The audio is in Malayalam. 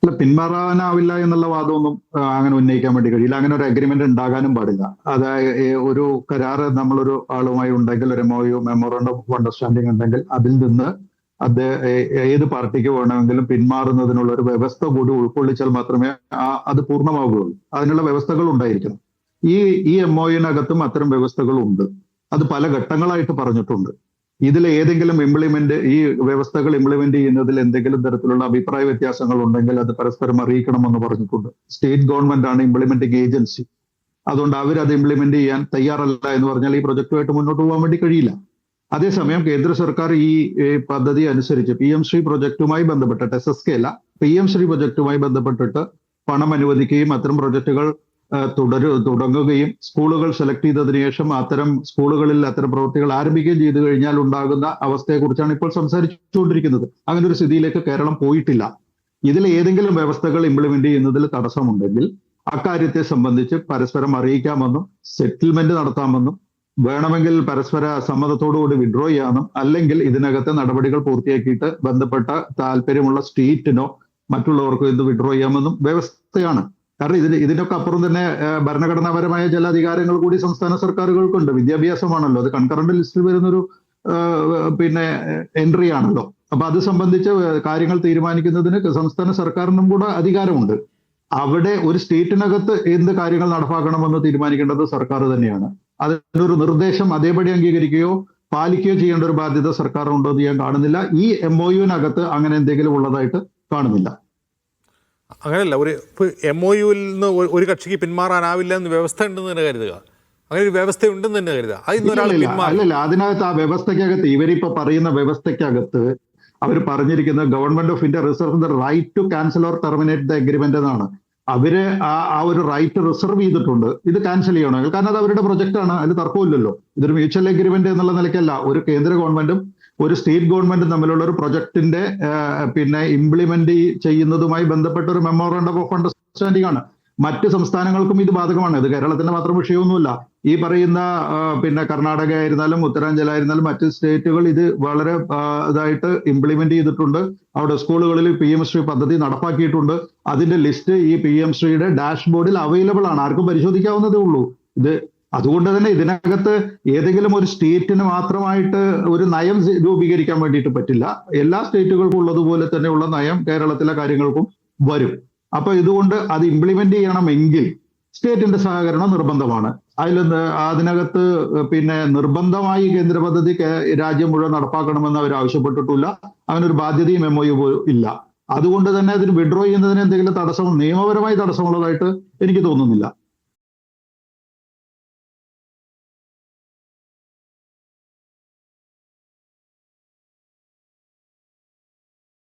അല്ല, പിന്മാറാനാവില്ല എന്നുള്ള വാദമൊന്നും അങ്ങനെ ഉന്നയിക്കാൻ വേണ്ടി കഴിയില്ല. അങ്ങനെ ഒരു അഗ്രിമെന്റ് ഉണ്ടാകാനും പാടില്ല. അതായത് ഒരു കരാറ് നമ്മളൊരു ആളുമായി ഉണ്ടെങ്കിൽ, ഒരു MOU മെമ്മോറണ്ടം ഓഫ് അണ്ടർസ്റ്റാൻഡിംഗ് ഉണ്ടെങ്കിൽ, അതിൽ നിന്ന് അത് ഏത് പാർട്ടിക്ക് വേണമെങ്കിലും പിന്മാറുന്നതിനുള്ള ഒരു വ്യവസ്ഥ കൂടി ഉൾക്കൊള്ളിച്ചാൽ മാത്രമേ അത് പൂർണ്ണമാവുകയുള്ളൂ. അതിനുള്ള വ്യവസ്ഥകൾ ഉണ്ടായിരിക്കണം. ഈ MOUനകത്തും അത്തരം വ്യവസ്ഥകളുണ്ട്. അത് പല ഘട്ടങ്ങളായിട്ട് പറഞ്ഞിട്ടുണ്ട്. ഇതിൽ ഏതെങ്കിലും ഈ വ്യവസ്ഥകൾ ഇംപ്ലിമെന്റ് ചെയ്യുന്നതിൽ എന്തെങ്കിലും തരത്തിലുള്ള അഭിപ്രായ വ്യത്യാസങ്ങൾ ഉണ്ടെങ്കിൽ അത് പരസ്പരം അറിയിക്കണമെന്ന് പറഞ്ഞിട്ടുണ്ട്. സ്റ്റേറ്റ് ഗവൺമെന്റ് ആണ് ഇംപ്ലിമെന്റിംഗ് ഏജൻസി. അതുകൊണ്ട് അവരത് ഇംപ്ലിമെന്റ് ചെയ്യാൻ തയ്യാറല്ല എന്ന് പറഞ്ഞാൽ ഈ പ്രൊജക്ടുമായിട്ട് മുന്നോട്ട് പോകാൻ വേണ്ടി കഴിയില്ല. അതേസമയം കേന്ദ്ര സർക്കാർ ഈ പദ്ധതി അനുസരിച്ച് PM ശ്രീ പ്രൊജക്ടുമായി ബന്ധപ്പെട്ടിട്ട്, SSK അല്ല, PM ശ്രീ പ്രൊജക്ടുമായി ബന്ധപ്പെട്ടിട്ട് പണം അനുവദിക്കുകയും അത്തരം പ്രൊജക്ടുകൾ തുടങ്ങുകയും സ്കൂളുകൾ സെലക്ട് ചെയ്തതിനു ശേഷം അത്തരം സ്കൂളുകളിൽ അത്തരം പ്രവൃത്തികൾ ആരംഭിക്കുകയും ചെയ്തു കഴിഞ്ഞാൽ ഉണ്ടാകുന്ന അവസ്ഥയെക്കുറിച്ചാണ് ഇപ്പോൾ സംസാരിച്ചുകൊണ്ടിരിക്കുന്നത്. അങ്ങനെ ഒരു സ്ഥിതിയിലേക്ക് കേരളം പോയിട്ടില്ല. ഇതിൽ ഏതെങ്കിലും വ്യവസ്ഥകൾ ഇംപ്ലിമെന്റ് ചെയ്യുന്നതിൽ തടസ്സമുണ്ടെങ്കിൽ അക്കാര്യത്തെ സംബന്ധിച്ച് പരസ്പരം അറിയിക്കാമെന്നും സെറ്റിൽമെന്റ് നടത്താമെന്നും വേണമെങ്കിൽ പരസ്പര സമ്മതത്തോടുകൂടി വിഡ്രോ ചെയ്യാമെന്നും അല്ലെങ്കിൽ ഇതിനകത്തെ നടപടികൾ പൂർത്തിയാക്കിയിട്ട് ബന്ധപ്പെട്ട താല്പര്യമുള്ള സ്റ്റേറ്റിനോ മറ്റുള്ളവർക്കോ ഇത് വിഡ്രോ ചെയ്യാമെന്നും വ്യവസ്ഥയാണ്. കാരണം ഇതിനൊക്കെ അപ്പുറം തന്നെ ഭരണഘടനാപരമായ ചില അധികാരങ്ങൾ കൂടി സംസ്ഥാന സർക്കാരുകൾക്കുണ്ട്. വിദ്യാഭ്യാസമാണല്ലോ, അത് കൺകറന്റ് ലിസ്റ്റിൽ വരുന്നൊരു എൻട്രി ആണല്ലോ. അപ്പൊ അത് സംബന്ധിച്ച് കാര്യങ്ങൾ തീരുമാനിക്കുന്നതിന് സംസ്ഥാന സർക്കാരിനും കൂടെ അധികാരമുണ്ട്. അവിടെ ഒരു സ്റ്റേറ്റിനകത്ത് എന്ത് കാര്യങ്ങൾ നടപ്പാക്കണമെന്ന് തീരുമാനിക്കേണ്ടത് സർക്കാർ തന്നെയാണ്. അതിനൊരു നിർദ്ദേശം അതേപടി അംഗീകരിക്കുകയോ പാലിക്കുകയോ ചെയ്യേണ്ട ഒരു ബാധ്യത സർക്കാരിനുണ്ടോ എന്ന് ഞാൻ കാണുന്നില്ല. ഈ MOUനകത്ത് അങ്ങനെ എന്തെങ്കിലും ഉള്ളതായിട്ട് കാണുന്നില്ല. അങ്ങനെയല്ല, ഒരു MOUവിൽ നിന്ന് ഒരു കക്ഷിക്ക് പിന്മാറാനാവില്ല എന്ന് വ്യവസ്ഥ ഉണ്ടെന്ന് തന്നെ കരുതുക. അങ്ങനെ ഒരു വ്യവസ്ഥ ഉണ്ടെന്ന് തന്നെ കരുതുക. അല്ലല്ല, അതിനകത്ത് ആ വ്യവസ്ഥയ്ക്കകത്ത് ഇവരിപ്പോ പറയുന്ന വ്യവസ്ഥയ്ക്കകത്ത് അവർ പറഞ്ഞിരിക്കുന്നത് government of India reserve the right to cancel or terminate the agreement എന്നാണ്. അവര് ആ ഒരു റൈറ്റ് റിസർവ് ചെയ്തിട്ടുണ്ട് ഇത് ക്യാൻസൽ ചെയ്യണമെങ്കിൽ. കാരണം അത് അവരുടെ പ്രൊജക്ട് ആണ്, അതിൽ തർക്കമില്ലല്ലോ. ഇതൊരു മ്യൂച്വൽ അഗ്രിമെന്റ് എന്നുള്ള നിലയ്ക്കല്ല ഒരു കേന്ദ്ര ഗവൺമെന്റും ഒരു സ്റ്റേറ്റ് ഗവൺമെന്റും തമ്മിലുള്ള ഒരു പ്രൊജക്ടിന്റെ ഇംപ്ലിമെന്റ് ചെയ്യുന്നതുമായി ബന്ധപ്പെട്ട ഒരു മെമ്മോറണ്ടം ഓഫ് അണ്ടർസ്റ്റാൻഡിംഗ് ആണ്. മറ്റ് സംസ്ഥാനങ്ങൾക്കും ഇത് ബാധകമാണ്. ഇത് കേരളത്തിന്റെ മാത്രം വിഷയമൊന്നുമില്ല. ഈ പറയുന്ന കർണാടക ആയിരുന്നാലും ഉത്തരാഞ്ചലായിരുന്നാലും മറ്റ് സ്റ്റേറ്റുകൾ ഇത് വളരെ ഇതായിട്ട് ഇംപ്ലിമെന്റ് ചെയ്തിട്ടുണ്ട്. അവിടെ സ്കൂളുകളിൽ PM ശ്രീ പദ്ധതി നടപ്പാക്കിയിട്ടുണ്ട്. അതിന്റെ ലിസ്റ്റ് ഈ PM ശ്രീയുടെ ഡാഷ്ബോർഡിൽ അവൈലബിൾ ആണ്, ആർക്കും പരിശോധിക്കാവുന്നതേ ഉള്ളൂ. അതുകൊണ്ട് തന്നെ ഇതിനകത്ത് ഏതെങ്കിലും ഒരു സ്റ്റേറ്റിന് മാത്രമായിട്ട് ഒരു നയം രൂപീകരിക്കാൻ വേണ്ടിയിട്ട് പറ്റില്ല. എല്ലാ സ്റ്റേറ്റുകൾക്കും ഉള്ളതുപോലെ തന്നെയുള്ള നയം കേരളത്തിലെ കാര്യങ്ങൾക്കും വരും. അപ്പൊ ഇതുകൊണ്ട് അത് ഇംപ്ലിമെന്റ് ചെയ്യണമെങ്കിൽ സ്റ്റേറ്റിന്റെ സഹകരണം നിർബന്ധമാണ്. അതിനകത്ത് നിർബന്ധമായി കേന്ദ്ര പദ്ധതി രാജ്യം മുഴുവൻ നടപ്പാക്കണമെന്ന് അവർ ആവശ്യപ്പെട്ടിട്ടില്ല. അങ്ങനെ ഒരു ബാധ്യതയും MOU ഇല്ല. അതുകൊണ്ട് തന്നെ അതിന് വിഡ്രോ ചെയ്യുന്നതിന് എന്തെങ്കിലും നിയമപരമായി തടസ്സമുള്ളതായിട്ട് എനിക്ക് തോന്നുന്നില്ല.